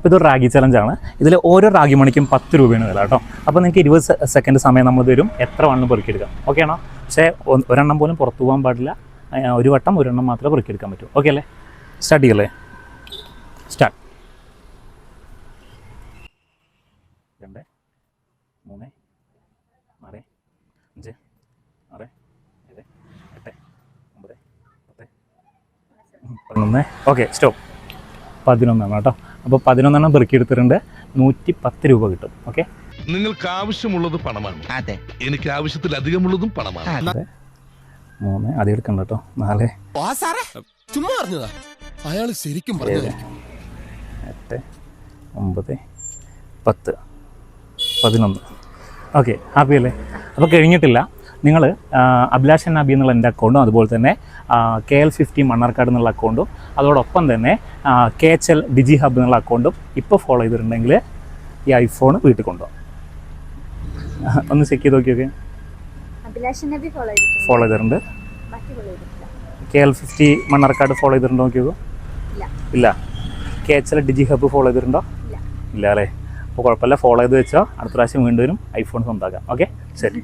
അപ്പോൾ ഇതൊരു റാഗി ചലഞ്ചാണ്. ഇതിൽ ഓരോ റാഗി മണിക്കും 10 രൂപയാണ് വില കേട്ടോ. അപ്പോൾ നിങ്ങൾക്ക് 20 സെക്കൻഡ് സമയം നമ്മൾ തരും, എത്ര വണ്ണം പെറുക്കിയെടുക്കാം. ഓക്കെ ആണോ? പക്ഷേ ഒരെണ്ണം പോലും പുറത്തു പോകാൻ പാടില്ല. ഒരു വട്ടം ഒരെണ്ണം മാത്രമേ പെറുക്കിയെടുക്കാൻ പറ്റൂ. ഓക്കെ അല്ലേ? സ്റ്റാർട്ട് ചെയ്യല്ലേ? സ്റ്റാർട്ട്. 2 3 4 5 6 7 8 9 10 11. Okay, stop. 11 കേട്ടോ. അപ്പോൾ 11 പെറുക്കിയെടുത്തിട്ടുണ്ട്. 110 രൂപ കിട്ടും. ഓക്കെ, നിങ്ങൾക്ക് ആവശ്യമുള്ളത് പണമാണ്. അതെ, എനിക്ക് ആവശ്യത്തിലധികമുള്ളതും പണമാണ്. 3 ആദ്യം എടുക്കണ്ട കേട്ടോ. 4 ചുമ്മാ പറഞ്ഞതാ, അയാൾ ശരിക്കും പറഞ്ഞു. 8 9 10 11. ഓക്കെ, ഹാപ്പി അല്ലേ? അപ്പോൾ കഴിഞ്ഞിട്ടില്ല. നിങ്ങൾ അഭിലാഷൻ നബി എന്നുള്ള എൻ്റെ അക്കൗണ്ടും അതുപോലെ തന്നെ KL50 മണ്ണാർക്കാട് എന്നുള്ള അക്കൗണ്ടും അതോടൊപ്പം തന്നെ KHL ഡിജി ഹബ് എന്നുള്ള അക്കൗണ്ടും ഇപ്പോൾ ഫോളോ ചെയ്തിട്ടുണ്ടെങ്കിൽ ഈ ഐഫോൺ വീട്ടിൽ കൊണ്ടുപോകും. ഒന്ന് ചെക്ക് ചെയ്ത് നോക്കിയൊക്കെ. ഫോളോ ചെയ്തിട്ടുണ്ട്. KL50 മണ്ണാർക്കാട് ഫോളോ ചെയ്തിട്ടുണ്ടോ നോക്കിയോ? ഇല്ല. KHL ഡിജി ഹബ് ഫോളോ ചെയ്തിട്ടുണ്ടോ? ഇല്ല അല്ലേ? അപ്പോൾ കുഴപ്പമില്ല, ഫോളോ ചെയ്ത് വെച്ചോ. അടുത്ത പ്രാവശ്യം വീണ്ടും ഐഫോൺ സ്വന്തമാക്കാം. ഓക്കെ, ശരി.